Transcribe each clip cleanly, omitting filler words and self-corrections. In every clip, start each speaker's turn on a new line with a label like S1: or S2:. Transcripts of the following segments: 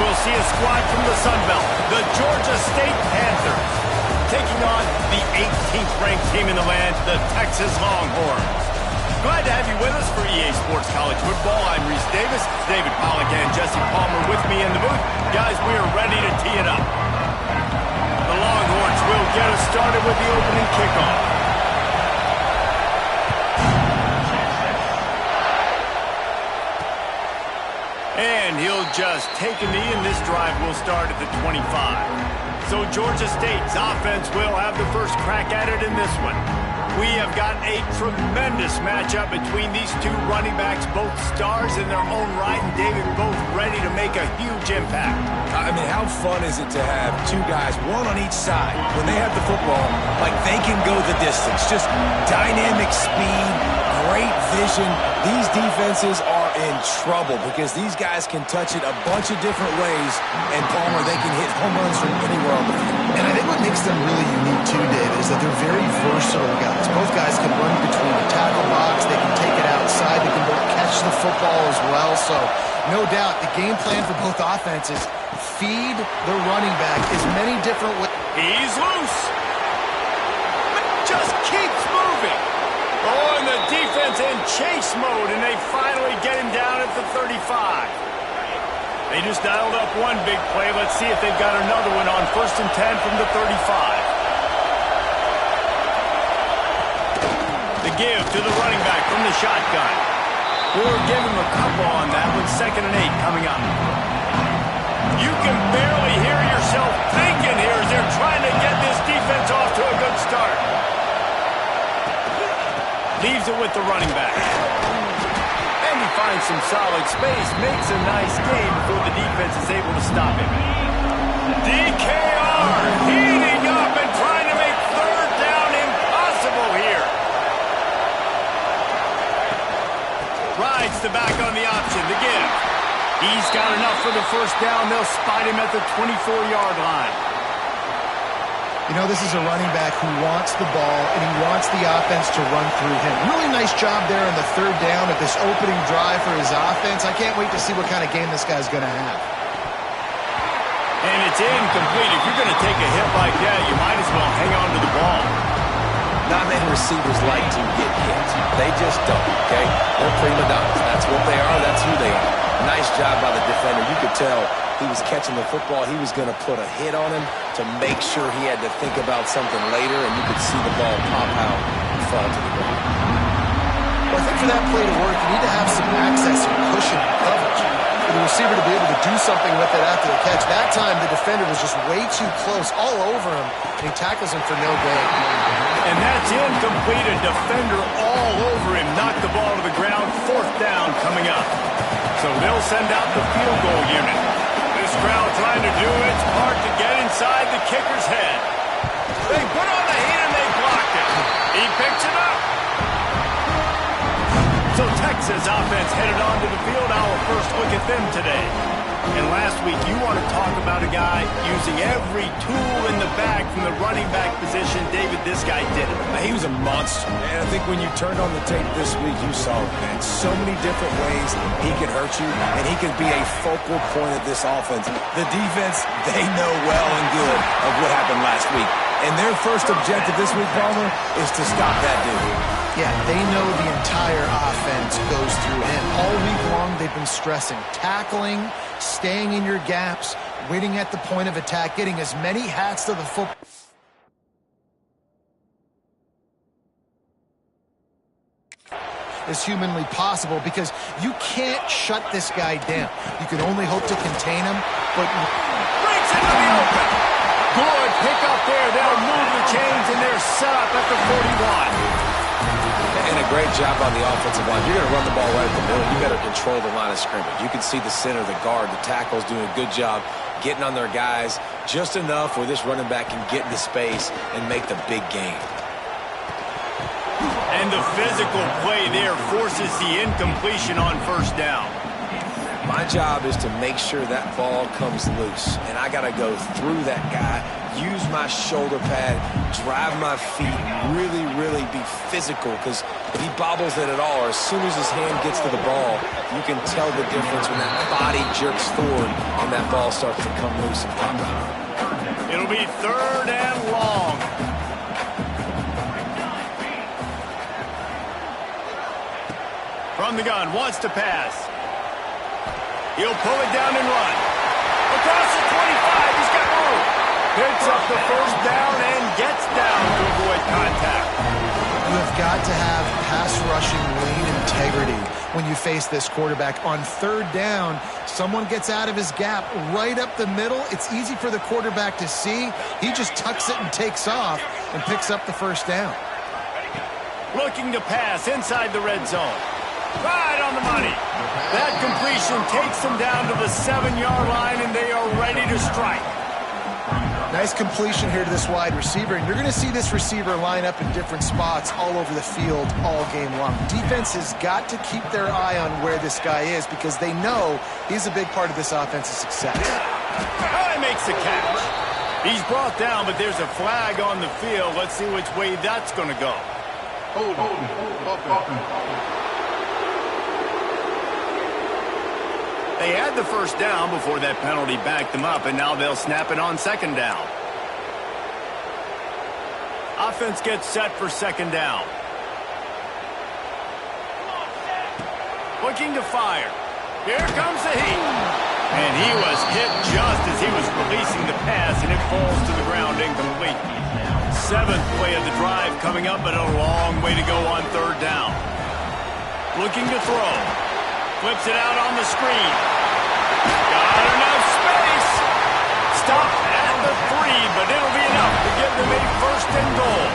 S1: we'll see a squad from the Sun Belt, the Georgia State Panthers, taking on the 18th ranked team in the land, the Texas Longhorns. Glad to have you with us for EA Sports College Football. I'm Reese Davis, David Pollack and Jesse Palmer with me in the booth. Guys, we are ready to tee it up. The Longhorns will get us started with the opening kickoff. And he'll just take a knee, and this drive will start at the 25. So Georgia State's offense will have the first crack at it in this one. We have got a tremendous matchup between these two running backs, both stars in their own right, and David, both ready to make a huge impact.
S2: I mean, how fun is it to have two guys, one on each side, when they have the football, like they can go the distance. Just dynamic speed, great vision. These defenses are in trouble because these guys can touch it a bunch of different ways, and Palmer, they can hit home runs from anywhere on the field.
S3: And I think what makes them really unique too, David, is that they're very versatile guys. Both guys can run between the tackle box, they can take it outside, they can both catch the football as well. So, no doubt, the game plan for both offenses, feed the running back as many different ways.
S1: He's loose. Just keeps moving. Oh, and the defense in chase mode, and they finally get him down at the 35. They just dialed up one big play. Let's see if they've got another one on 1st and 10 from the 35. The give to the running back from the shotgun. We'll give him a couple on that with 2nd and 8 coming up. You can barely hear yourself thinking here as they're trying to get this defense off to a good start. Leaves it with the running back. And he finds some solid space, makes a nice game before the defense is able to stop him. DKR heating up and trying to make 3rd down impossible here. Rides the back on the option, the give. He's got enough for the 1st down. They'll spot him at the 24-yard line.
S3: You know, this is a running back who wants the ball, and he wants the offense to run through him. Really nice job there in the 3rd down at this opening drive for his offense. I can't wait to see what kind of game this guy's going to have.
S1: And it's incomplete. If you're going to take a hit like that, you might as well hang on to the ball.
S2: Not many receivers like to get hit. They just don't, okay? They're prima donnas. That's what they are. That's who they are. Nice job by the defender. You could tell he was catching the football. He was going to put a hit on him to make sure he had to think about something later, and you could see the ball pop out and fall to the ground.
S3: Well, I think for that play to work, you need to have some access and cushion and coverage for the receiver to be able to do something with it after the catch. That time, the defender was just way too close, all over him, and he tackles him for no gain.
S1: And that's incomplete. A defender all over him. Knocked the ball to the ground. 4th down coming up. So they'll send out the field goal unit. This crowd trying to do its part to get inside the kicker's head. They put on the heat and they blocked it. He picks it up. So Texas offense headed onto the field. Our first look at them today. And last week, you want to talk about a guy using every tool in the bag from the running back position. David, this guy did it.
S2: He was a monster. And I think when you turned on the tape this week, you saw it, man. So many different ways he can hurt you, and he can be a focal point of this offense. The defense, they know well and good of what happened last week. And their first objective this week, Palmer, is to stop that dude.
S3: Yeah, they know the entire offense goes through him. All week long, they've been stressing tackling, staying in your gaps, waiting at the point of attack, getting as many hats to the football as humanly possible, because you can't shut this guy down. You can only hope to contain him, but
S1: breaks into the open. Good pick up there. They'll move the chains, and they're set up at the 41.
S2: And a great job on the offensive line. You're going to run the ball right at the middle. You better control the line of scrimmage. You can see the center, the guard, the tackles doing a good job getting on their guys just enough where this running back can get into space and make the big game.
S1: And the physical play there forces the incompletion on 1st down.
S2: My job is to make sure that ball comes loose, and I got to go through that guy, use my shoulder pad, drive my feet, really, really be physical, because if he bobbles it at all, or as soon as his hand gets to the ball, you can tell the difference when that body jerks forward and that ball starts to come loose and pop out.
S1: It'll be 3rd and long. From the gun, wants to pass. He'll pull it down and run. Across the 25, he's got room. Picks up the first down and gets down to avoid contact.
S3: You have got to have pass rushing lane integrity when you face this quarterback. On 3rd down, someone gets out of his gap right up the middle. It's easy for the quarterback to see. He just tucks it and takes off and picks up the first down.
S1: Looking to pass inside the red zone. Right on the money. That completion takes them down to the 7-yard line, and they are ready to strike.
S3: Nice completion here to this wide receiver, and you're going to see this receiver line up in different spots all over the field all game long. Defense has got to keep their eye on where this guy is because they know he's a big part of this offense's success.
S1: Oh, he makes the catch. He's brought down, but there's a flag on the field. Let's see which way that's going to go. They had the first down before that penalty backed them up, and now they'll snap it on 2nd down. Offense gets set for 2nd down. Looking to fire. Here comes the heat. And he was hit just as he was releasing the pass, and it falls to the ground incomplete. 7th play of the drive coming up, but a long way to go on 3rd down. Looking to throw. Flips it out on the screen. Got enough space. Stop at the 3, but it'll be enough to give them a 1st and goal.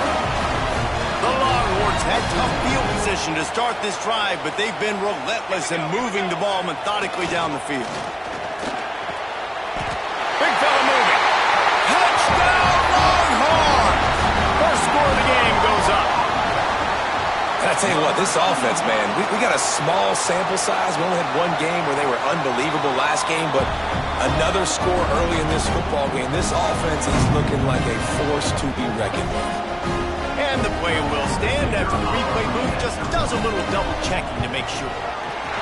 S1: The Longhorns had tough field position to start this drive, but they've been relentless in moving the ball methodically down the field. Big fella moving. Touchdown, Longhorns! First score of the game goes up.
S2: I tell you what, this offense, man, we got a small sample size. We only had one game where they were unbelievable last game, but another score early in this football game. This offense is looking like a force to be reckoned with.
S1: And the play will stand after the replay booth just does a little double checking to make sure.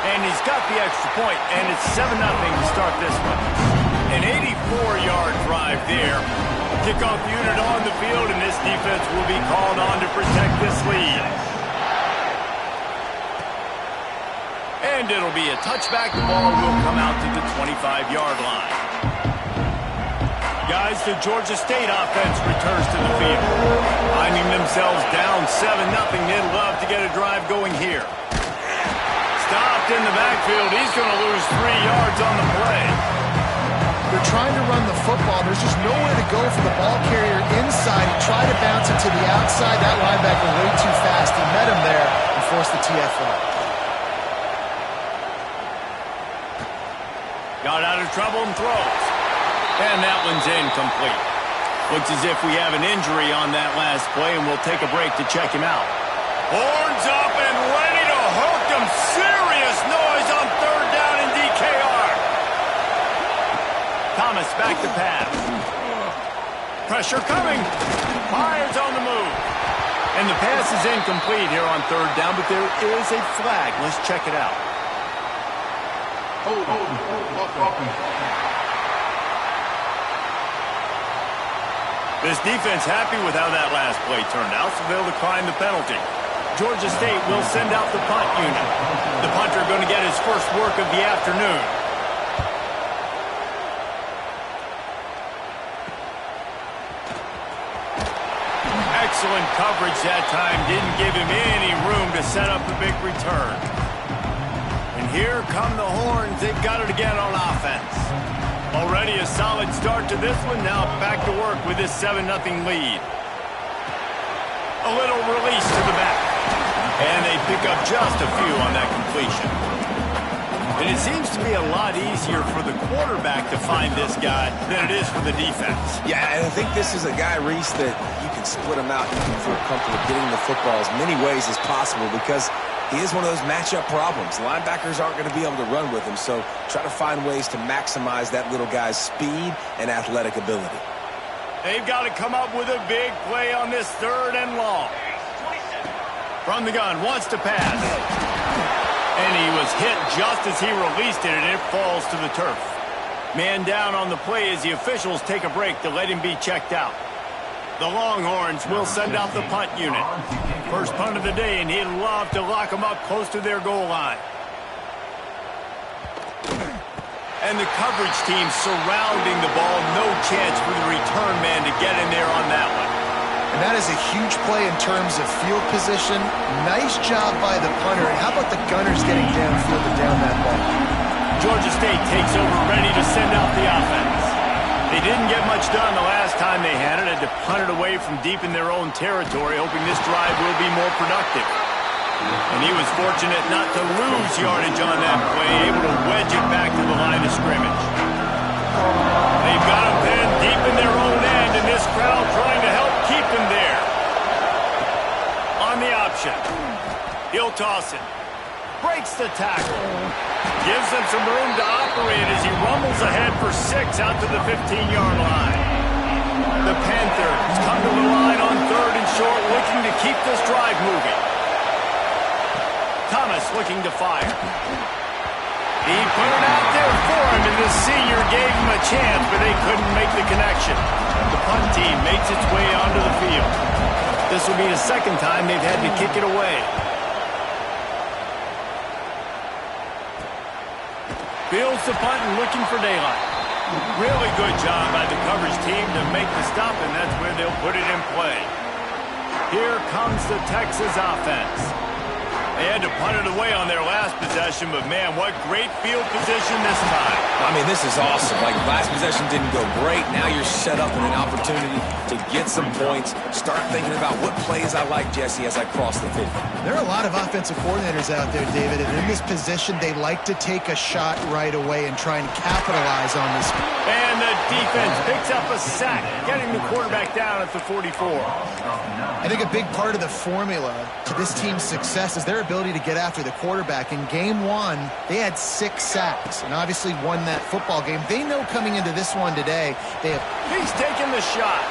S1: And he's got the extra point, and it's 7-0 to start this one. An 84-yard drive there. Kickoff unit on the field, and this defense will be called on to protect this lead. And it'll be a touchback. The ball will come out to the 25-yard line. Guys, the Georgia State offense returns to the field. Finding themselves down 7-0, they'd love to get a drive going here. Stopped in the backfield. He's going to lose 3 yards on the play.
S3: They're trying to run the football. There's just nowhere to go for the ball carrier inside. He tried to bounce it to the outside. That linebacker way too fast. He met him there and forced the TFL.
S1: Got out of trouble and throws. And that one's incomplete. Looks as if we have an injury on that last play, and we'll take a break to check him out. Horns up and ready to hook him. Serious noise on 3rd down in DKR. Thomas back to pass. Pressure coming. Fires on the move. And the pass is incomplete here on 3rd down, but there is a flag. Let's check it out. This defense happy with how that last play turned out, so they'll decline the penalty. Georgia State will send out the punt unit. The punter going to get his first work of the afternoon. Excellent coverage that time. Didn't give him any room to set up a big return. And here come the Horns. They've got it again on offense. Already a solid start to this one. Now back to work with this 7-0 lead. A little release to the back. And they pick up just a few on that completion. And it seems to be a lot easier for the quarterback to find this guy than it is for the defense.
S2: Yeah, and I think this is a guy, Reese, that you can split him out. You can feel comfortable getting the football as many ways as possible because he is one of those matchup problems. Linebackers aren't going to be able to run with him, so try to find ways to maximize that little guy's speed and athletic ability.
S1: They've got to come up with a big play on this 3rd and long. From the gun, wants to pass. And he was hit just as he released it, and it falls to the turf. Man down on the play as the officials take a break to let him be checked out. The Longhorns will send out the punt unit. First punt of the day, and he'd love to lock them up close to their goal line. And the coverage team surrounding the ball. No chance for the return man to get in there on that one.
S3: And that is a huge play in terms of field position. Nice job by the punter. And how about the Gunners getting downfield and down that ball?
S1: Georgia State takes over, ready to send out the offense. They didn't get much done the last time they had it. Had to punt it away from deep in their own territory, hoping this drive will be more productive. And he was fortunate not to lose yardage on that play, able to wedge it back to the line of scrimmage. They've got him pinned deep in their own end, and this crowd trying to help keep him there. On the option. He'll toss it. Breaks the tackle. Gives him some room to operate as he rumbles ahead for 6 out to the 15-yard line. The Panthers come to the line on 3rd and short, looking to keep this drive moving. Thomas looking to fire. He put it out there for him, and the senior gave him a chance, but they couldn't make the connection. The punt team makes its way onto the field. This will be the 2nd time they've had to kick it away. Fields the punt and looking for daylight. Really good job by the coverage team to make the stop, and that's where they'll put it in play. Here comes the Texas offense. They had to punt it away on their last possession, but man, what great field position this time.
S2: I mean, this is awesome. Like, last possession didn't go great. Now you're set up with an opportunity to get some points. Start thinking about what plays I like, Jesse, as I cross the 50.
S3: There are a lot of offensive coordinators out there, David, and in this position, they like to take a shot right away and try and capitalize on this.
S1: And the defense picks up a sack, getting the quarterback down at the 44.
S3: I think a big part of the formula to this team's success is their ability to get after the quarterback. In game 1, they had 6 sacks and obviously won that football game. They know coming into this one today, they have...
S1: He's taking the shot.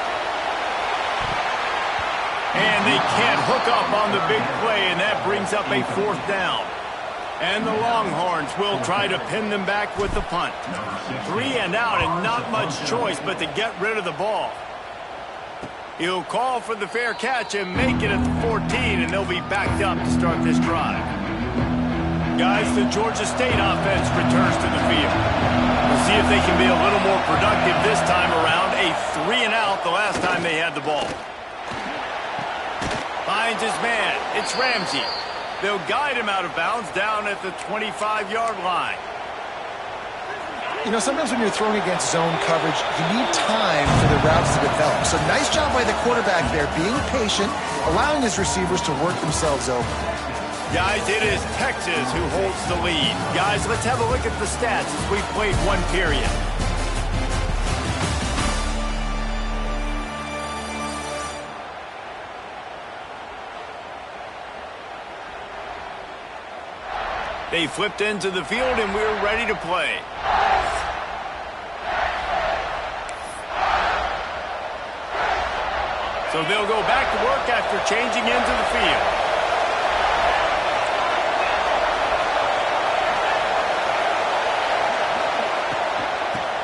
S1: And they can't hook up on the big play, and that brings up a 4th down. And the Longhorns will try to pin them back with the punt. 3 and out, and not much choice but to get rid of the ball. He'll call for the fair catch and make it at the 14, and they'll be backed up to start this drive. Guys, the Georgia State offense returns to the field. We'll see if they can be a little more productive this time around. A 3 and out the last time they had the ball. Finds his man. It's Ramsey. They'll guide him out of bounds down at the 25-yard line.
S3: You know, sometimes when you're throwing against zone coverage, you need time for the routes to develop. So nice job by the quarterback there, being patient, allowing his receivers to work themselves open.
S1: Guys, it is Texas who holds the lead. Guys, let's have a look at the stats as we've played 1 period. They flipped into the field, and we're ready to play. So they'll go back to work after changing into the field.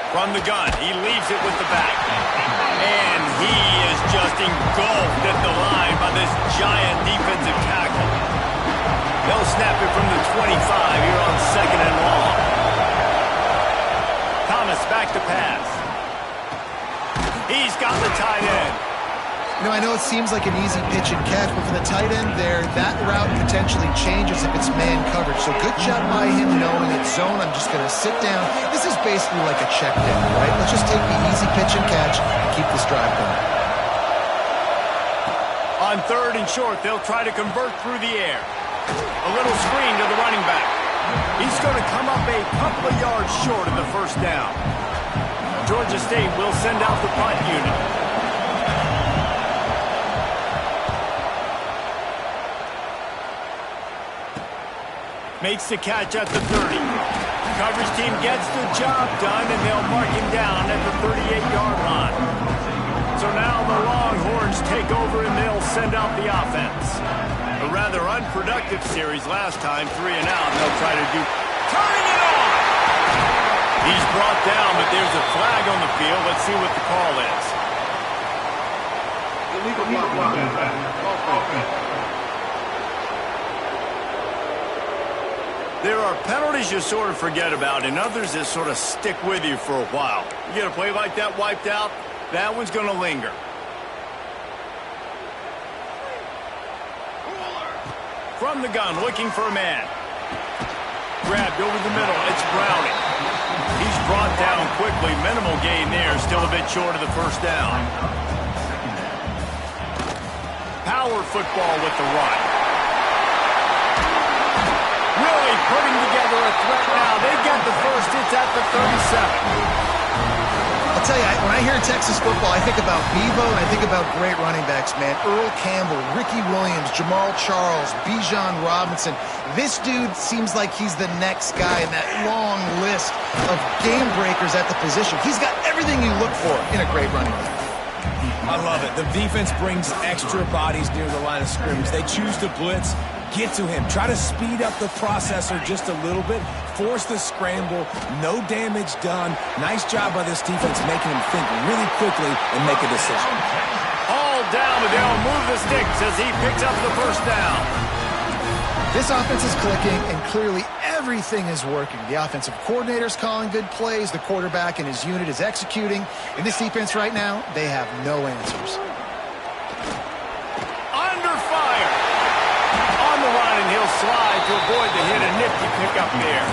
S1: From the gun, he leaves it with the back. And he is just engulfed at the line by this giant defensive tackle. They'll snap it from the 25 here on 2nd and long. Thomas back to pass. He's got the tight end.
S3: You know, I know it seems like an easy pitch and catch, but for the tight end there, that route potentially changes if it's man coverage. So good job by him knowing it's zone. I'm just going to sit down. This is basically like a check down, right? Let's just take the easy pitch and catch and keep this drive going.
S1: On 3rd and short, they'll try to convert through the air. A little screen to the running back. He's going to come up a couple of yards short of the 1st down. Georgia State will send out the punt unit. Makes the catch at the 30. Coverage team gets the job done, and they'll mark him down at the 38-yard line. So take over, and they'll send out the offense. A rather unproductive series last time, 3 and out. They'll try to do... Turning it on! He's brought down, but there's a flag on the field. Let's see what the call is. There are penalties you sort of forget about and others that sort of stick with you for a while. You get a play like that wiped out, that one's going to linger. From the gun, looking for a man. Grabbed over the middle, it's Browning. He's brought down quickly, minimal gain there, still a bit short of the first down. Power football with the run. Really putting together a threat now. They get the first. It's at the 37.
S3: I'll tell you, when I hear Texas football, I think about Bevo and I think about great running backs, man. Earl Campbell, Ricky Williams, Jamal Charles, Bijan Robinson. This dude seems like he's the next guy in that long list of game breakers at the position. He's got everything you look for in a great running back.
S2: I love it. The defense brings extra bodies near the line of scrimmage. They choose to blitz. Get to him. Try to speed up the processor just a little bit. Force the scramble. No damage done. Nice job by this defense making him think really quickly and make a decision.
S1: All down, but they'll move the sticks as he picks up the first down.
S3: This offense is clicking, and clearly everything is working. The offensive coordinator's calling good plays. The quarterback and his unit is executing. In this defense right now, they have no answers.
S1: Under fire. On the line, and he'll slide to avoid the hit. A nifty pickup there.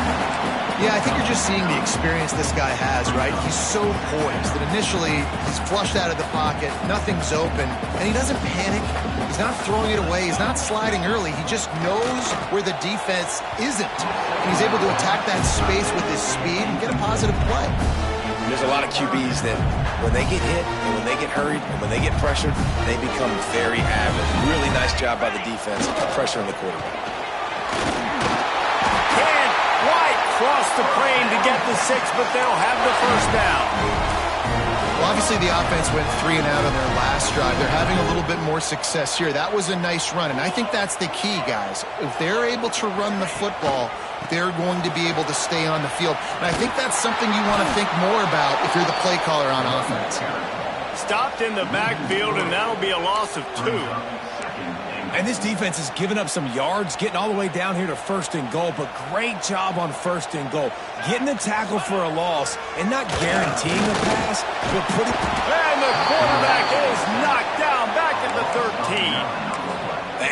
S3: Yeah, I think you're just seeing the experience this guy has, right? He's so poised that initially he's flushed out of the pocket, nothing's open, and he doesn't panic. He's not throwing it away. He's not sliding early. He just knows where the defense isn't. And he's able to attack that space with his speed and get a positive play.
S2: There's a lot of QBs that when they get hit and when they get hurried and when they get pressured, they become very avid. Really nice job by the defense pressuring the quarterback.
S1: Cross the plane to get the 6, but they'll have the first down.
S3: Well, obviously the offense went 3 and out on their last drive. They're having a little bit more success here. That was a nice run, and I think that's the key, guys. If they're able to run the football, they're going to be able to stay on the field. And I think that's something you want to think more about if you're the play caller on offense.
S1: Stopped in the backfield, and that'll be a loss of 2.
S2: And this defense has given up some yards, getting all the way down here to 1st and goal, but great job on 1st and goal. Getting the tackle for a loss and not guaranteeing a pass, but putting...
S1: And the quarterback is knocked down back at the 13.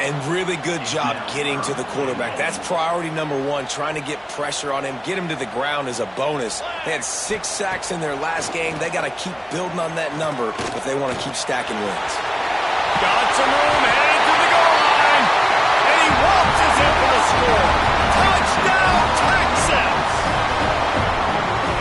S2: And really good job getting to the quarterback. That's priority number 1, trying to get pressure on him, get him to the ground is a bonus. They had 6 sacks in their last game. They got to keep building on that number if they want to keep stacking wins.
S1: Got some room, headed to the goal line, and he waltzes in for the score. Touchdown, Texas!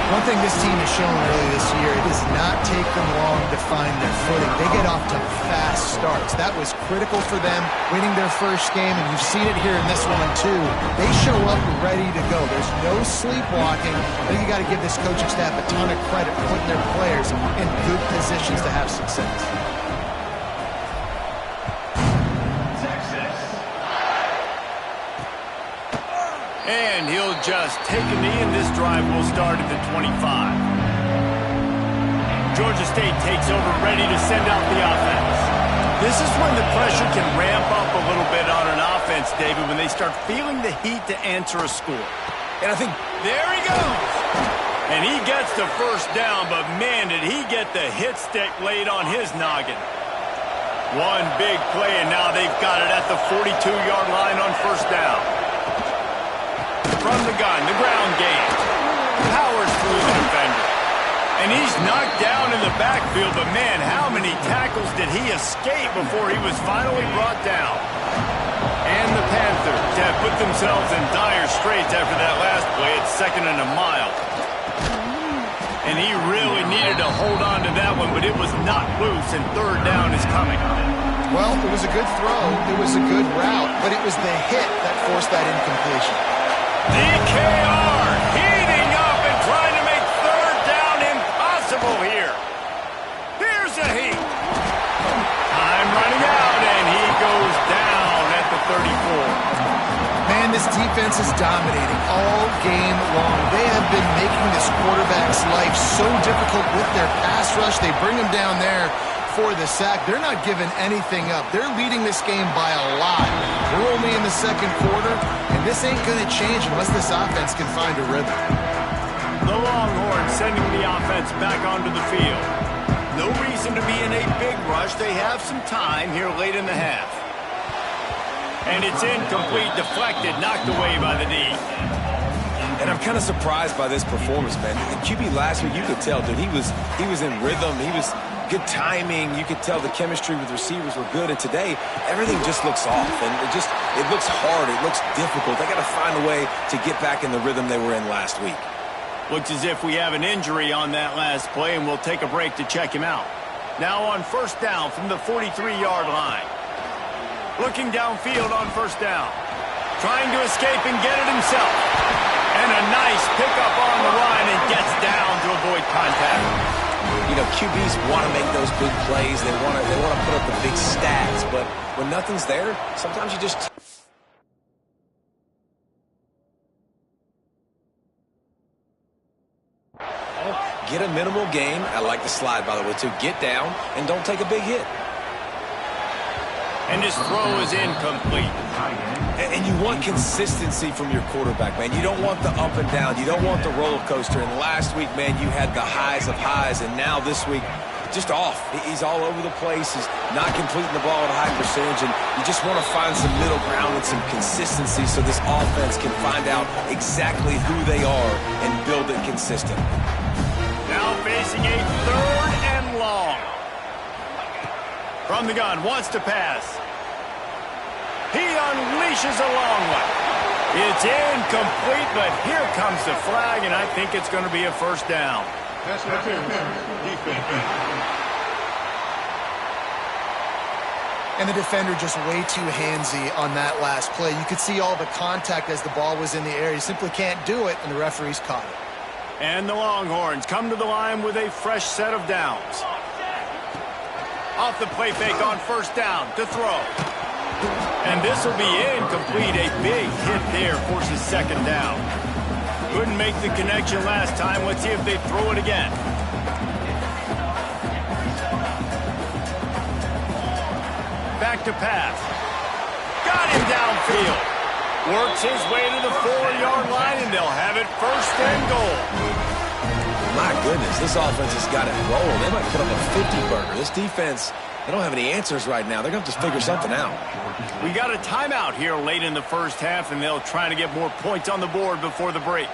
S3: One thing this team has shown early this year, it does not take them long to find their footing. They get off to fast starts. That was critical for them, winning their first game, and you've seen it here in this one too. They show up ready to go. There's no sleepwalking. I think you got to give this coaching staff a ton of credit for putting their players in good positions to have success.
S1: And he'll just take a knee, and this drive will start at the 25. Georgia State takes over, ready to send out the offense. This is when the pressure can ramp up a little bit on an offense, David, when they start feeling the heat to answer a score.
S2: And I think...
S1: There he goes! And he gets the first down, but man, did he get the hit stick laid on his noggin. One big play, and now they've got it at the 42-yard line on first down. From the gun, the ground game. Powers through the defender. And he's knocked down in the backfield, but man, how many tackles did he escape before he was finally brought down? And the Panthers have put themselves in dire straits after that last play. It's 2nd and a mile. And he really needed to hold on to that one, but it was not loose, and 3rd down is coming.
S3: Well, it was a good throw. It was a good route, but it was the hit that forced that incompletion.
S1: DKR heating up and trying to make 3rd down impossible here. Here's a heat. Time
S3: This defense is dominating all game long. They have been making this quarterback's life so difficult with their pass rush. They bring him down there for the sack. They're not giving anything up. They're leading this game by a lot. We're only in the second quarter, and this ain't going to change unless this offense can find a rhythm.
S1: The Longhorns sending the offense back onto the field. No reason to be in a big rush. They have some time here late in the half. And it's incomplete, deflected, knocked away by the D.
S2: And I'm kind of surprised by this performance, man. The QB last week, you could tell, dude, he was in rhythm. He was good timing. You could tell the chemistry with receivers were good. And today, everything just looks off. And it looks hard. It looks difficult. They got to find a way to get back in the rhythm they were in last week.
S1: Looks as if we have an injury on that last play, and we'll take a break to check him out. Now on first down from the 43-yard line. Looking downfield on first down. Trying to escape and get it himself. And a nice pickup on the line and gets down to avoid contact.
S2: You know, QBs want to make those big plays. They want to put up the big stats. But when nothing's there, sometimes you just... Get a minimal gain. I like the slide, by the way, too. Get down and don't take a big hit.
S1: And his throw is incomplete.
S2: And you want consistency from your quarterback, man. You don't want the up and down. You don't want the roller coaster. And last week, man, you had the highs of highs. And now this week, just off. He's all over the place. He's not completing the ball at a high percentage. And you just want to find some middle ground and some consistency so this offense can find out exactly who they are and build it consistent.
S1: Now facing a third and long. From the gun, wants to pass. He unleashes a long one. It's incomplete, but here comes the flag, and I think it's going to be a first down.
S3: And the defender just way too handsy on that last play. You could see all the contact as the ball was in the air. You simply can't do it, and the referee's caught it.
S1: And the Longhorns come to the line with a fresh set of downs. Off the play fake on first down to throw. And this will be incomplete. A big hit there forces second down. Couldn't make the connection last time. Let's see if they throw it again. Back to pass. Got him downfield. Works his way to the 4-yard line, and they'll have it first and goal.
S2: My goodness, this offense has got it rolling. They might put up a 50-burger. This defense, they don't have any answers right now. They're going to have to figure something out.
S1: We got a timeout here late in the first half, and they'll try to get more points on the board before the break.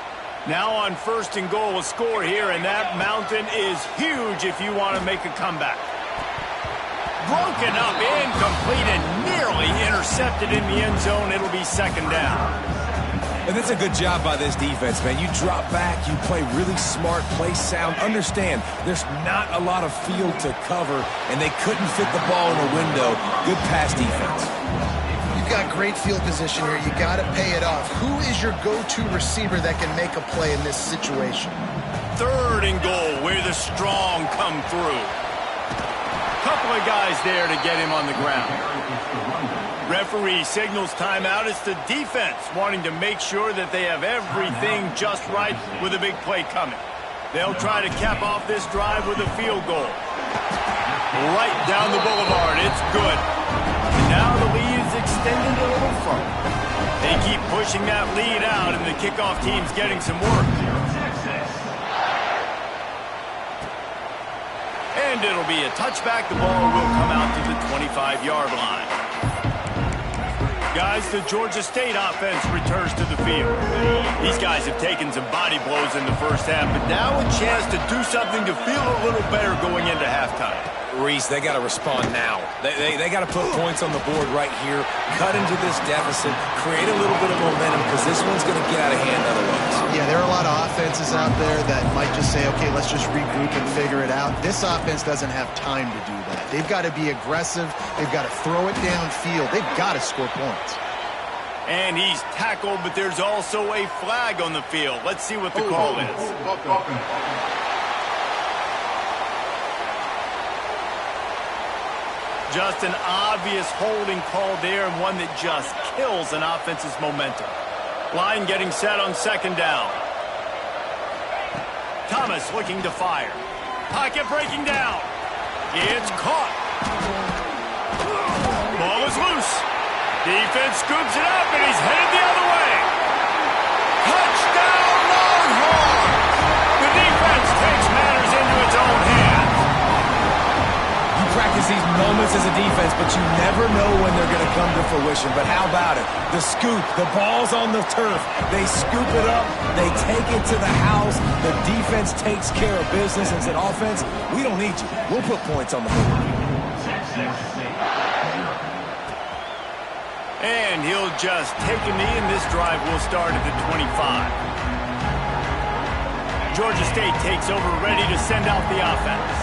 S1: Now on first and goal, a score here, and that mountain is huge if you want to make a comeback. Broken up, incomplete, and nearly intercepted in the end zone. It'll be second down.
S2: And that's a good job by this defense, man. You drop back, you play really smart, play sound. Understand, there's not a lot of field to cover, and they couldn't fit the ball in a window. Good pass defense.
S3: You've got great field position here. You got to pay it off. Who is your go-to receiver that can make a play in this situation?
S1: Third and goal, where the strong come through. Couple of guys there to get him on the ground. Referee signals timeout. It's the defense wanting to make sure that they have everything just right with a big play coming. They'll try to cap off this drive with a field goal. Right down the boulevard. It's good. And now the lead is extended a little further. They keep pushing that lead out, and the kickoff team's getting some work. And it'll be a touchback. The ball will come out to the 25-yard line. Guys, the Georgia State offense returns to the field. These guys have taken some body blows in the first half, but now a chance to do something to feel a little better going into halftime.
S2: Reese, they got to respond now. They got to put points on the board right here, cut into this deficit, create a little bit of momentum, because this one's going to get out of hand otherwise.
S3: Yeah, there are a lot of offenses out there that might just say, okay, let's just regroup and figure it out. This offense doesn't have time to do that. They've got to be aggressive. They've got to throw it downfield. They've got to score points.
S1: And he's tackled, but there's also a flag on the field. Let's see what the call is. Just an obvious holding call there, and one that just kills an offense's momentum. Line getting set on second down. Thomas looking to fire. Pocket breaking down. It's caught. Ball is loose. Defense scoops it up, and he's headed the other way. Touchdown, Longhorns! The defense takes matters into its own hands.
S2: You practice these moments as a defense, but you never know when they're going to come to fruition. But how about it? The scoop, the ball's on the turf. They scoop it up. They take it to the house. The defense takes care of business and said, offense, we don't need you. We'll put points on the board.
S1: And he'll just take a knee, and this drive will start at the 25. Georgia State takes over, ready to send out the offense.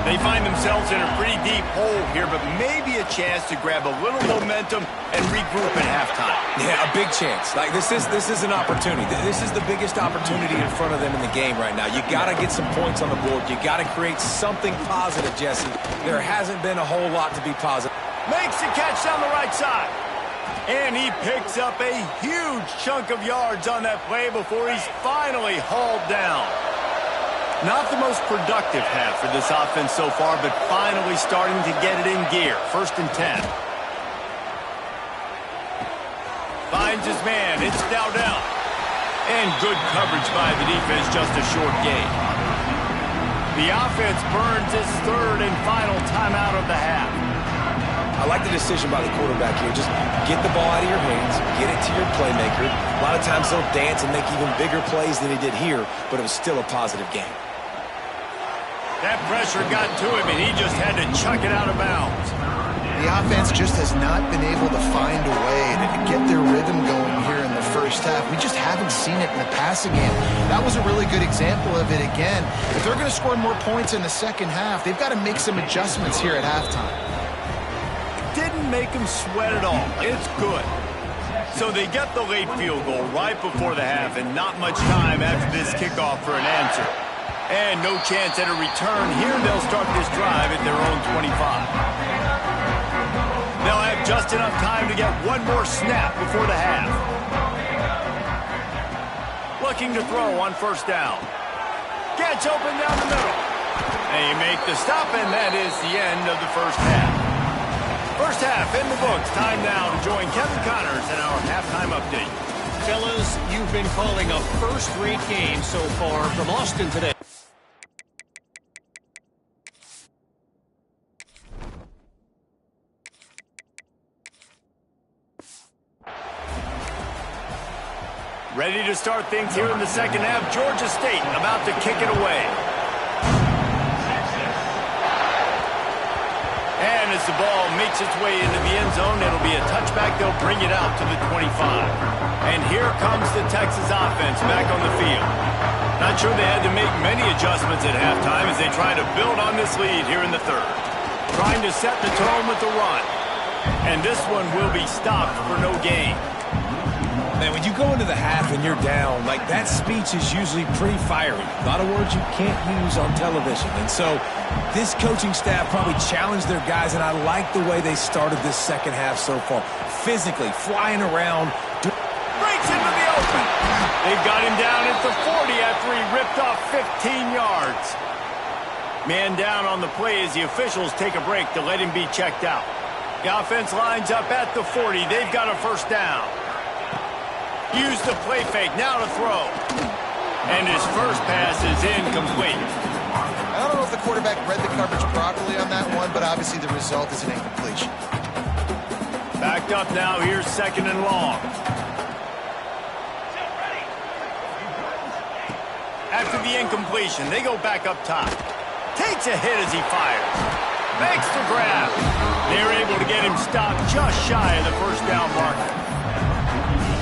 S1: They find themselves in a pretty deep hole here, but maybe a chance to grab a little momentum and regroup at halftime.
S2: Yeah, a big chance. Like this is an opportunity. This is the biggest opportunity in front of them in the game right now. You got to get some points on the board. You got to create something positive, Jesse. There hasn't been a whole lot to be positive.
S1: Makes the catch down the right side. And he picks up a huge chunk of yards on that play before he's finally hauled down. Not the most productive half for this offense so far, but finally starting to get it in gear. 1st and 10. Finds his man. It's now down. And good coverage by the defense, just a short gain. The offense burns its 3rd and final timeout of the half.
S2: I like the decision by the quarterback here. Just get the ball out of your hands, get it to your playmaker. A lot of times they'll dance and make even bigger plays than he did here, but it was still a positive game.
S1: That pressure got to him, and he just had to chuck it out of bounds.
S3: The offense just has not been able to find a way to get their rhythm going here in the first half. We just haven't seen it in the passing game. That was a really good example of it again. If they're going to score more points in the second half, they've got to make some adjustments here at halftime.
S1: Didn't make him sweat at all. It's good. So they get the late field goal right before the half, and not much time after this kickoff for an answer. And no chance at a return. Here they'll start this drive at their own 25. They'll have just enough time to get one more snap before the half. Looking to throw on 1st down. Gets open down the middle. They make the stop, and that is the end of the first half. First half in the books. Time now to join Kevin Connors in our halftime update.
S4: Fellas, you've been calling a first-rate game so far from Austin today.
S1: Ready to start things here in the second half. Georgia State about to kick it away. And as the ball makes its way into the end zone, it'll be a touchback. They'll bring it out to the 25. And here comes the Texas offense back on the field. Not sure they had to make many adjustments at halftime as they try to build on this lead here in the 3rd. Trying to set the tone with the run. And this one will be stopped for no gain.
S2: Man, when you go into the half and you're down, like that speech is usually pretty fiery. A lot of words you can't use on television. And so this coaching staff probably challenged their guys, and I like the way they started this second half so far. Physically, flying around.
S1: Breaks into the open. They've got him down at the 40 after he ripped off 15 yards. Man down on the play as the officials take a break to let him be checked out. The offense lines up at the 40. They've got a 1st down. Use the play fake, now to throw. And his first pass is incomplete.
S3: I don't know if the quarterback read the coverage properly on that one, but obviously the result is an incompletion.
S1: Backed up now, here's 2nd and long. After the incompletion, they go back up top. Takes a hit as he fires. Makes the grab. They're able to get him stopped just shy of the 1st down marker.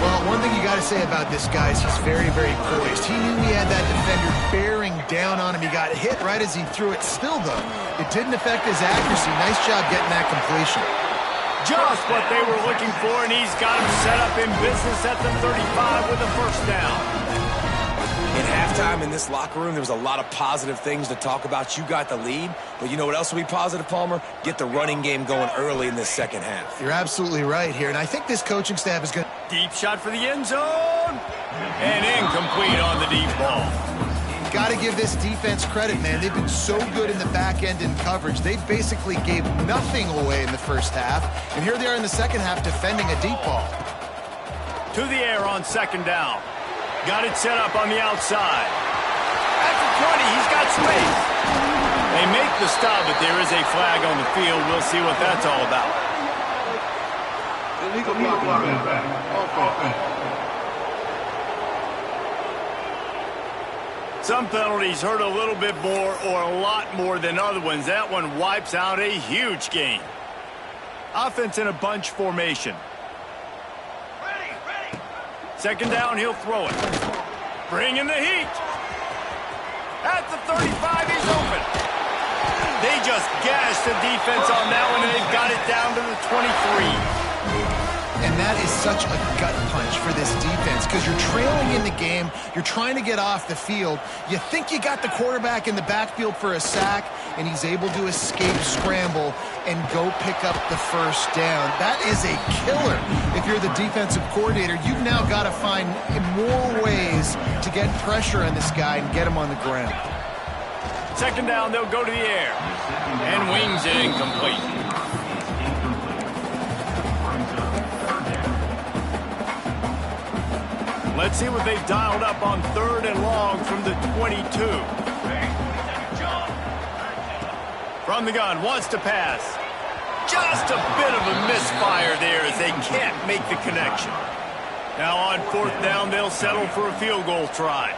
S3: Well, one thing you got to say about this guy is he's very, very poised. He knew he had that defender bearing down on him. He got hit right as he threw it. Still, though, it didn't affect his accuracy. Nice job getting that completion.
S1: Just what they were looking for, and he's got him set up in business at the 35 with a 1st down.
S2: In halftime in this locker room, there was a lot of positive things to talk about. You got the lead, but you know what else will be positive, Palmer? Get the running game going early in this second half.
S3: You're absolutely right here, and I think this coaching staff is going to...
S1: Deep shot for the end zone. And incomplete on the deep ball.
S3: Got to give this defense credit, man. They've been so good in the back end in coverage. They basically gave nothing away in the first half. And here they are in the second half defending a deep ball.
S1: To the air on second down. Got it set up on the outside. At the 20, he's got space. They make the stop, but there is a flag on the field. We'll see what that's all about.
S5: Illegal block.
S1: Some penalties hurt a little bit more or a lot more than other ones. That one wipes out a huge gain. Offense in a bunch formation. Second down, he'll throw it. Bring in the heat. At the 35, he's open. They just gashed the defense on that one, and they've got it down to the 23.
S3: And that is such a gut punch for this defense because you're trailing in the game. You're trying to get off the field. You think you got the quarterback in the backfield for a sack, and he's able to escape scramble and go pick up the first down. That is a killer. If you're the defensive coordinator, you've now got to find more ways to get pressure on this guy and get him on the ground.
S1: Second down, they'll go to the air. And wings it incomplete. Let's see what they've dialed up on third and long from the 22. From the gun, wants to pass. Just a bit of a misfire there as they can't make the connection. Now on fourth down, they'll settle for a field goal try.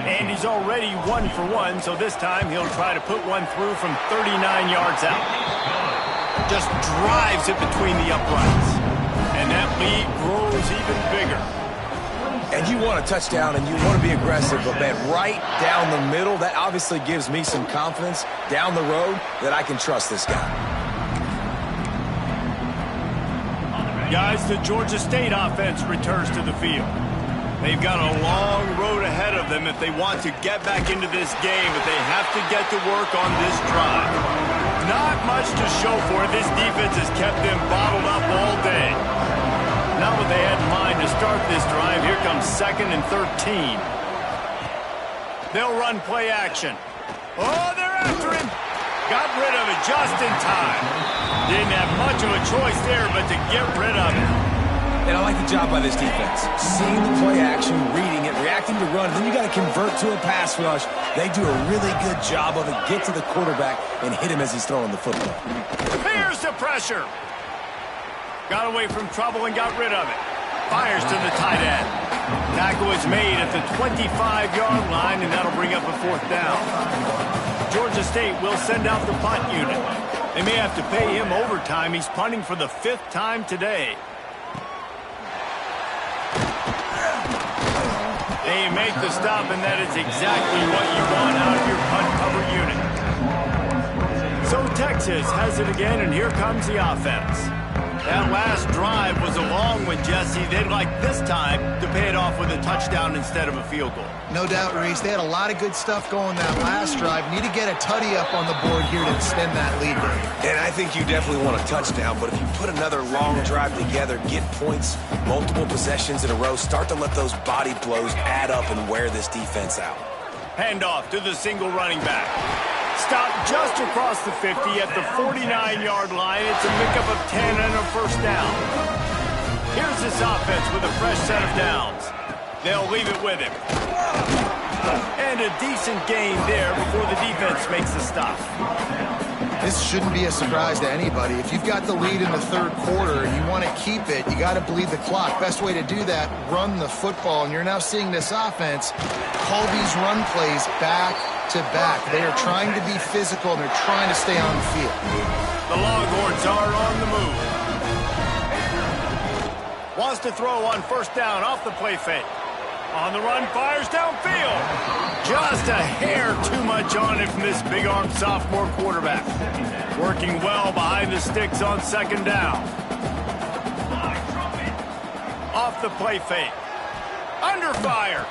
S1: And he's already 1 for 1, so this time he'll try to put one through from 39 yards out. Just drives it between the uprights. And that lead grows even bigger.
S2: And you want a touchdown and you want to be aggressive, but man, right down the middle, that obviously gives me some confidence down the road that I can trust this guy.
S1: Guys, the Georgia State offense returns to the field. They've got a long road ahead of them if they want to get back into this game, but they have to get to work on this drive. Not much to show for it. This defense has kept them bottled up all day. Not what they had in mind to start this drive. Here comes 2nd and 13. They'll run play action. Oh, they're after him. Got rid of it just in time. Didn't have much of a choice there, but to get rid of it.
S2: And I like the job by this defense. Seeing the play action, reading it, reacting to run, then you got to convert to a pass rush. They do a really good job of it. Get to the quarterback and hit him as he's throwing the football.
S1: Here's the pressure. Got away from trouble and got rid of it. Fires to the tight end. Tackle is made at the 25-yard line, and that'll bring up a fourth down. Georgia State will send out the punt unit. They may have to pay him overtime. He's punting for the 5th time today. They make the stop, and that is exactly what you want out of your punt cover unit. So Texas has it again, and here comes the offense. That last drive was a long one, Jesse. They'd like this time to pay it off with a touchdown instead of a field goal.
S3: No doubt, Reese. They had a lot of good stuff going that last drive. Need to get a tutty up on the board here to extend that lead.
S2: And I think you definitely want a touchdown, but if you put another long drive together, get points, multiple possessions in a row, start to let those body blows add up and wear this defense out.
S1: Handoff to the single running back. Stopped just across the 50 at the 49-yard line. It's a pickup of 10 and a first down. Here's this offense with a fresh set of downs. They'll leave it with him. And a decent gain there before the defense makes the stop.
S3: This shouldn't be a surprise to anybody. If you've got the lead in the third quarter and you want to keep it, you got to bleed the clock. Best way to do that, run the football. And you're now seeing this offense call these run plays back to back. They are trying to be physical, and they're trying to stay on the field.
S1: The Longhorns are on the move. Wants to throw on first down off the play fake. On the run, fires downfield. Just a hair too much on it from this big-armed sophomore quarterback. Working well behind the sticks on second down. Off the play fake. Under fire.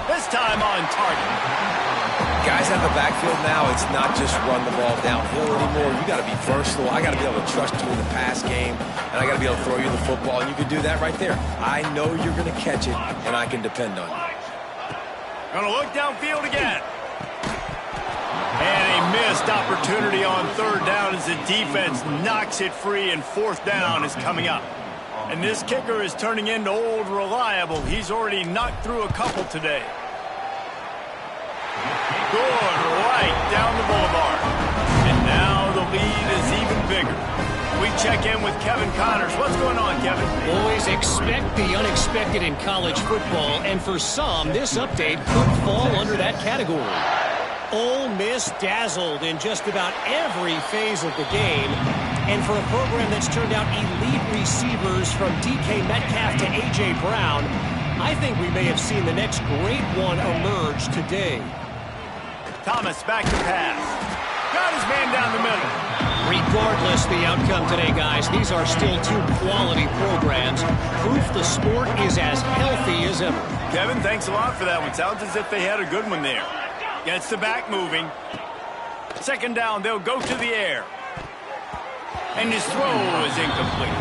S1: This time on target.
S2: Guys out of the backfield now, it's not just run the ball downhill anymore. You got to be versatile. I got to be able to trust you in the pass game, and I got to be able to throw you the football, and you can do that right there. I know you're going to catch it, and I can depend on you.
S1: Going to look downfield again. And a missed opportunity on third down as the defense knocks it free, and fourth down is coming up. And this kicker is turning into old reliable. He's already knocked through a couple today. Good, right down the boulevard. And now the lead is even bigger. We check in with Kevin Connors. What's going on, Kevin?
S4: Always expect the unexpected in college football, and for some, this update could fall under that category. Ole Miss dazzled in just about every phase of the game, and for a program that's turned out elite receivers from DK Metcalf to A.J. Brown, I think we may have seen the next great one emerge today.
S1: Thomas back to pass. Got his man down the middle.
S4: Regardless the outcome today, guys, these are still two quality programs. Proof the sport is as healthy as ever.
S1: Kevin, thanks a lot for that one. Sounds as if they had a good one there. Gets the back moving. Second down, they'll go to the air. And his throw is incomplete.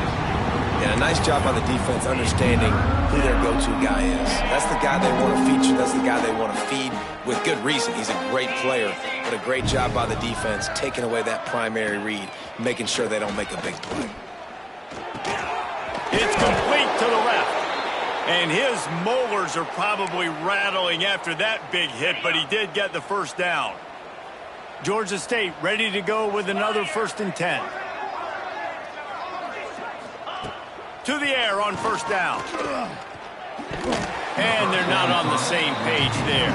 S2: Yeah, nice job by the defense understanding who their go-to guy is. That's the guy they want to feature. That's the guy they want to feed with good reason. He's a great player, but a great job by the defense taking away that primary read, making sure they don't make a big play.
S1: It's complete to the left. And his molars are probably rattling after that big hit, but he did get the first down. Georgia State ready to go with another 1st and 10. To the air on first down. And they're not on the same page there.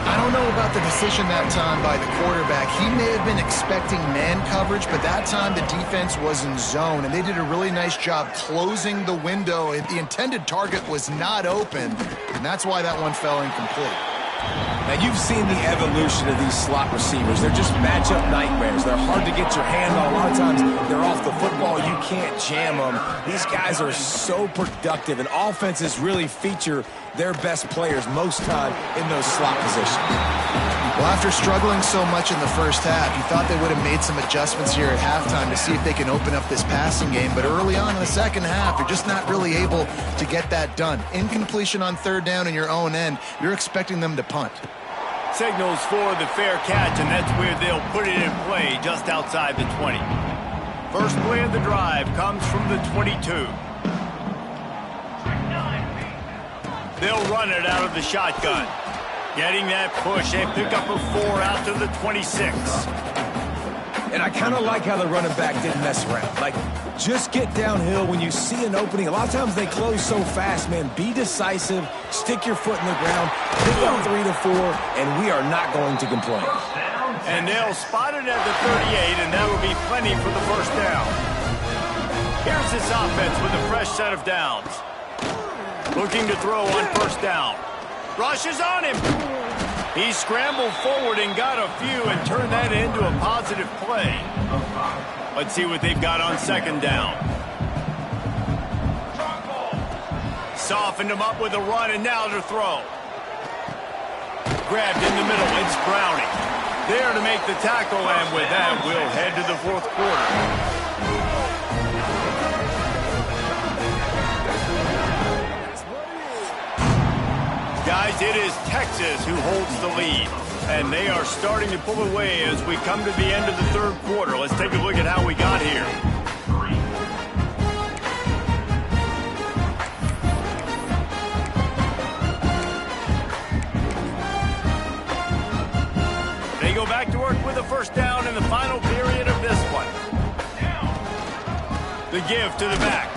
S3: I don't know about the decision that time by the quarterback. He may have been expecting man coverage, but that time the defense was in zone, and they did a really nice job closing the window. The intended target was not open, and that's why that one fell incomplete.
S2: Now, you've seen the evolution of these slot receivers. They're just matchup nightmares. They're hard to get your hand on. A lot of times, they're off the football. You can't jam them. These guys are so productive, and offenses really feature their best players most time in those slot positions.
S3: Well, after struggling so much in the first half, you thought they would have made some adjustments here at halftime to see if they can open up this passing game. But early on in the second half, you're just not really able to get that done. Incompletion on third down in your own end, you're expecting them to punt.
S1: Signals for the fair catch, and that's where they'll put it in play just outside the 20. First play of the drive comes from the 22. They'll run it out of the shotgun. Getting that push, they pick up a 4 out to the 26.
S2: And I kind of like how the running back didn't mess around. Like, just get downhill when you see an opening. A lot of times they close so fast, man. Be decisive, stick your foot in the ground, pick up 3 to 4, and we are not going to complain.
S1: And they'll spot it at the 38, and that will be plenty for the first down. Here's this offense with a fresh set of downs. Looking to throw on first down. Rush is on him. He scrambled forward and got a few and turned that into a positive play. Let's see what they've got on second down. Softened him up with a run, and now to throw. Grabbed in the middle. It's Browning. There to make the tackle, and with that, we'll head to the fourth quarter. Guys, it is Texas who holds the lead, and they are starting to pull away as we come to the end of the third quarter. Let's take a look at how we got here. They go back to work with a first down in the final period of this one. The give to the back.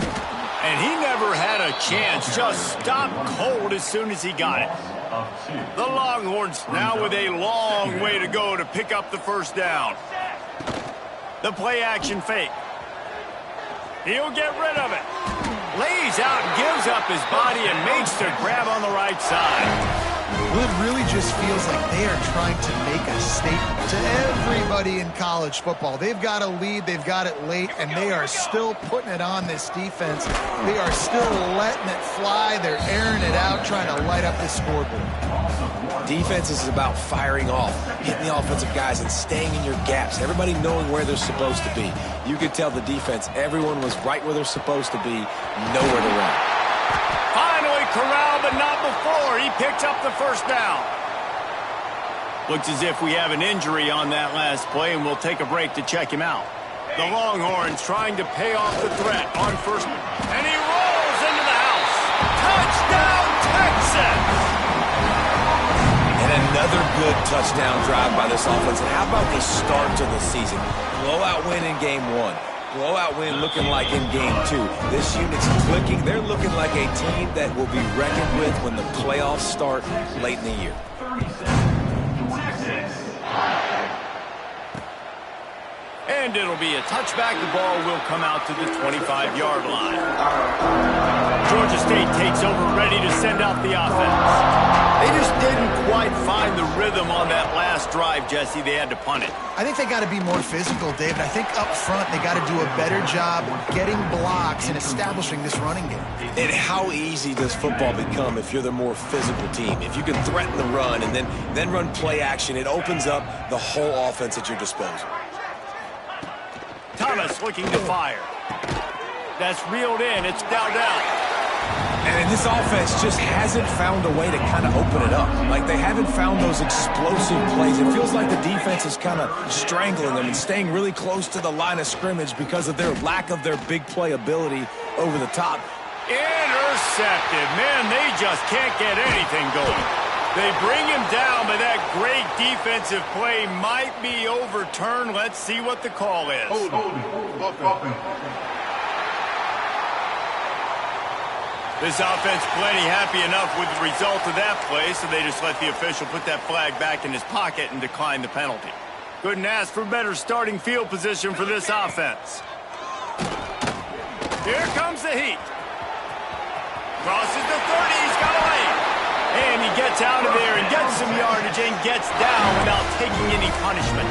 S1: And he never had a chance, just stopped cold as soon as he got it. The Longhorns now with a long way to go to pick up the first down. The play action fake. He'll get rid of it. Lays out, gives up his body, and makes the grab on the right side.
S3: Well, it really just feels like they are trying to make a statement to everybody in college football. They've got a lead, they've got it late, and they are still putting it on this defense. They are still letting it fly. They're airing it out, trying to light up the scoreboard.
S2: Defense is about firing off, hitting the offensive guys and staying in your gaps. Everybody knowing where they're supposed to be. You could tell the defense, everyone was right where they're supposed to be, nowhere to run.
S1: Finally corralled, but not before. He picked up the first down. Looks as if we have an injury on that last play, and we'll take a break to check him out. The Longhorns trying to pay off the threat on first. And he rolls into the house. Touchdown, Texans!
S2: And another good touchdown drive by this offense. And how about the start to the season? Blowout win in game 1. Blowout win looking like in game 2. This unit's clicking. They're looking like a team that will be reckoned with when the playoffs start late in the year.
S1: And it'll be a touchback. The ball will come out to the 25-yard line. Georgia State takes over, ready to send out the offense. They just didn't quite find the rhythm on that last drive, Jesse. They had to punt it.
S3: I think they got to be more physical, David. I think up front they got to do a better job getting blocks and establishing this running game.
S2: And how easy does football become if you're the more physical team? If you can threaten the run and then run play action, it opens up the whole offense at your disposal.
S1: Thomas looking to fire. That's reeled in. It's down.
S2: And this offense just hasn't found a way to kind of open it up. Like, they haven't found those explosive plays. It feels like the defense is kind of strangling them and staying really close to the line of scrimmage because of their lack of their big play ability over the top.
S1: Intercepted. Man, they just can't get anything going. They bring him down, but that great defensive play might be overturned. Let's see what the call is. This offense plenty happy enough with the result of that play, so they just let the official put that flag back in his pocket and decline the penalty. Couldn't ask for better starting field position for this offense. Here comes the heat. Crosses the 30, he's got a lane. And he gets out of there and gets some yardage and gets down without taking any punishment.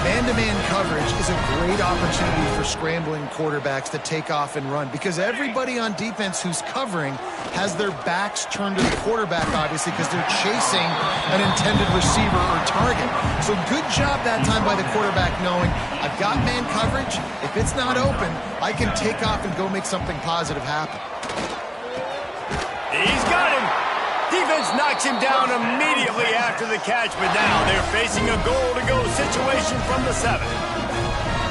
S3: Man-to-man coverage is a great opportunity for scrambling quarterbacks to take off and run because everybody on defense who's covering has their backs turned to the quarterback, obviously, because they're chasing an intended receiver or target. So good job that time by the quarterback knowing, I've got man coverage. If it's not open, I can take off and go make something positive happen.
S1: He's got him. Defense knocks him down immediately after the catch, but now they're facing a goal-to-go situation from the 7.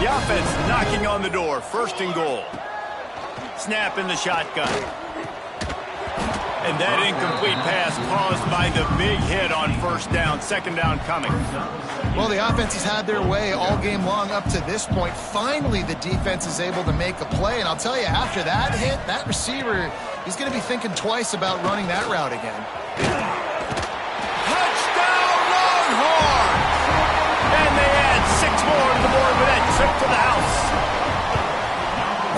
S1: The offense knocking on the door, 1st and goal. Snap in the shotgun. And that incomplete pass caused by the big hit on 1st down, 2nd down coming.
S3: Well, the offense has had their way all game long up to this point. Finally, the defense is able to make a play, and I'll tell you, after that hit, that receiver, he's going to be thinking twice about running that route again.
S1: Touchdown, Longhorns! And they add 6 more to the board with that trip to the house.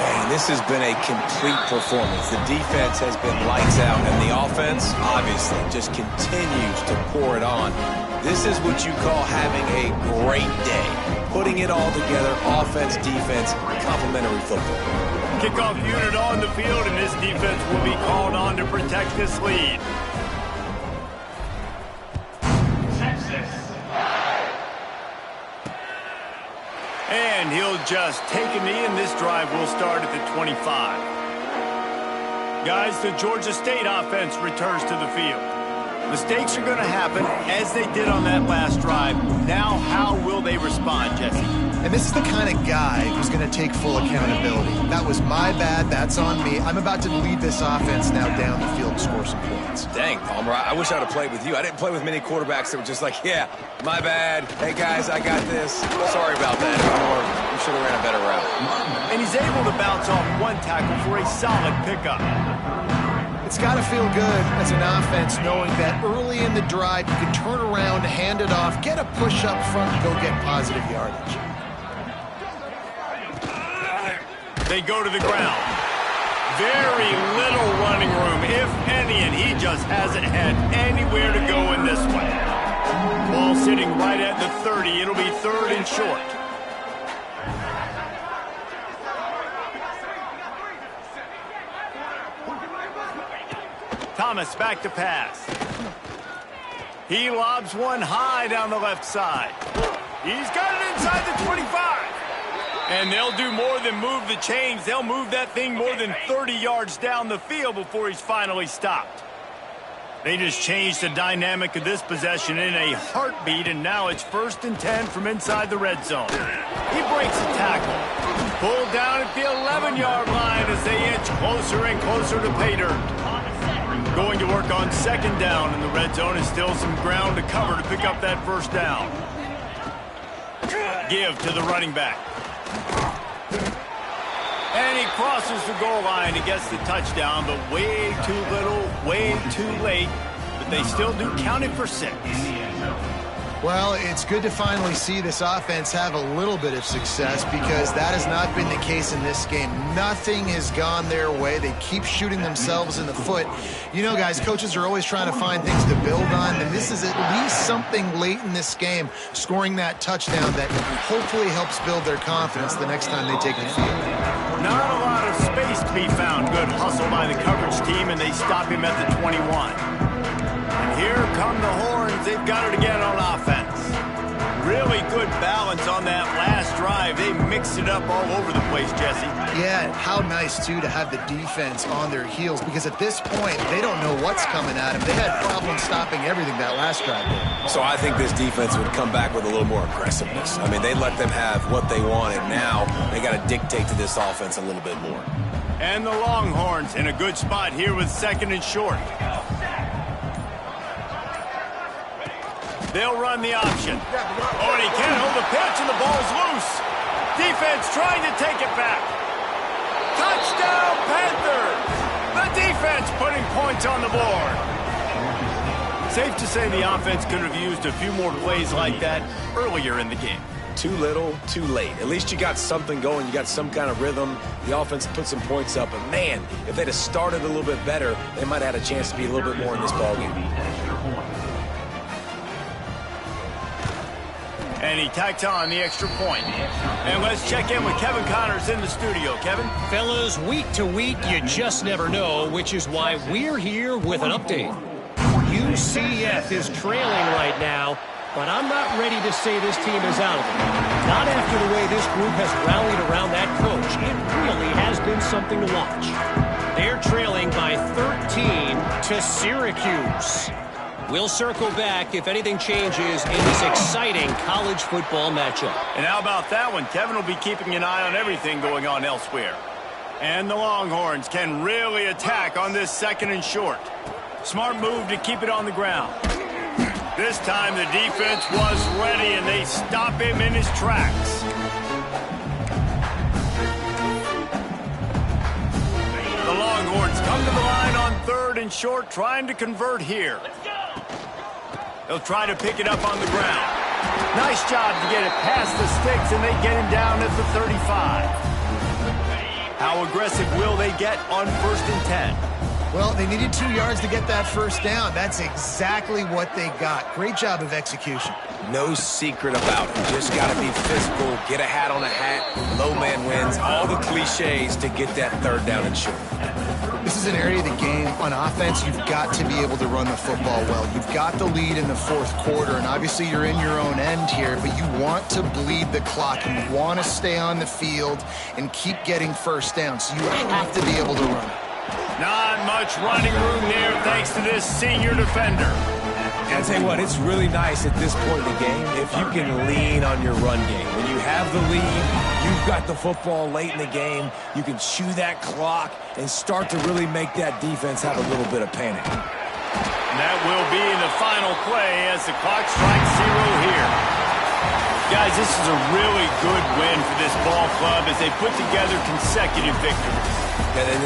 S2: Man, this has been a complete performance. The defense has been lights out, and the offense, obviously, just continues to pour it on. This is what you call having a great day. Putting it all together, offense, defense, complementary football.
S1: Kickoff unit on the field, and this defense will be called on to protect this lead. And he'll just take a knee, and this drive will start at the 25. Guys, the Georgia State offense returns to the field. Mistakes are going to happen, as they did on that last drive. Now, how will they respond, Jesse?
S3: And this is the kind of guy who's going to take full accountability. That was my bad. That's on me. I'm about to lead this offense now down the field and score some points.
S2: Dang, Palmer, I wish I'd have played with you. I didn't play with many quarterbacks that were just like, yeah, my bad. Hey, guys, I got this. Sorry about that. Or you should have ran a better route.
S1: And he's able to bounce off one tackle for a solid pickup.
S3: It's got to feel good as an offense knowing that early in the drive you can turn around, hand it off, get a push up front, and go get positive yardage.
S1: They go to the ground. Very little running room, if any, and he just hasn't had anywhere to go in this one. Ball sitting right at the 30. It'll be 3rd and short. Thomas back to pass. He lobs one high down the left side. He's got it inside the 25. And they'll do more than move the chains. They'll move that thing more than 30 yards down the field before he's finally stopped. They just changed the dynamic of this possession in a heartbeat, and now it's 1st and 10 from inside the red zone. He breaks a tackle. Pulled down at the 11-yard line as they inch closer and closer to pay dirt. Going to work on 2nd down in the red zone, and still some ground to cover to pick up that 1st down. Give to the running back. And he crosses the goal line and gets the touchdown, but way too little, way too late. But they still do count it for 6.
S3: Well, it's good to finally see this offense have a little bit of success because that has not been the case in this game. Nothing has gone their way. They keep shooting themselves in the foot. You know, guys, coaches are always trying to find things to build on, and this is at least something late in this game, scoring that touchdown that hopefully helps build their confidence the next time they take the field.
S1: Not a lot of space to be found. Good hustle by the coverage team, and they stop him at the 21. And here come the Horns. They've got it again on offense. Really good balance on that last drive. They mixed it up all over the place, Jesse.
S3: Yeah, how nice, too, to have the defense on their heels because at this point, they don't know what's coming at them. They had problems stopping everything that last drive did.
S2: So I think this defense would come back with a little more aggressiveness. I mean, they let them have what they wanted. Now they got to dictate to this offense a little bit more.
S1: And the Longhorns in a good spot here with 2nd and short. They'll run the option. Oh, and he can't hold the pitch, and the ball's loose. Defense trying to take it back. Touchdown, Panthers! The defense putting points on the board. Safe to say the offense could have used a few more plays like that earlier in the game.
S2: Too little, too late. At least you got something going. You got some kind of rhythm. The offense put some points up. But, man, if they'd have started a little bit better, they might have had a chance to be a little bit more in this ballgame.
S1: And he tacks on the extra point. And let's check in with Kevin Connors in the studio. Kevin?
S4: Fellas, week to week, you just never know, which is why we're here with an update. UCF is trailing right now, but I'm not ready to say this team is out of it. Not after the way this group has rallied around that coach. It really has been something to watch. They're trailing by 13 to Syracuse. We'll circle back if anything changes in this exciting college football matchup.
S1: And how about that one? Kevin will be keeping an eye on everything going on elsewhere. And the Longhorns can really attack on this 2nd and short. Smart move to keep it on the ground. This time the defense was ready, and they stop him in his tracks. The Longhorns come to the line on 3rd and short, trying to convert here. They'll try to pick it up on the ground. Nice job to get it past the sticks, and they get him down at the 35. How aggressive will they get on 1st and 10?
S3: Well, they needed 2 yards to get that 1st down. That's exactly what they got. Great job of execution.
S2: No secret about it. Just got to be physical, get a hat on a hat, low man wins, all the cliches to get that 3rd down and short.
S3: This is an area of the game on offense you've got to be able to run the football well. You've got the lead in the 4th quarter, and obviously you're in your own end here, but you want to bleed the clock. You want to stay on the field and keep getting 1st down, so you have to be able to run it.
S1: Not much running room there thanks to this senior defender.
S2: And I tell you what, it's really nice at this point in the game if you can lean on your run game. When you have the lead, you've got the football late in the game, you can chew that clock and start to really make that defense have a little bit of panic.
S1: And that will be the final play as the clock strikes 0 here. Guys, this is a really good win for this ball club as they put together consecutive victories.
S2: And then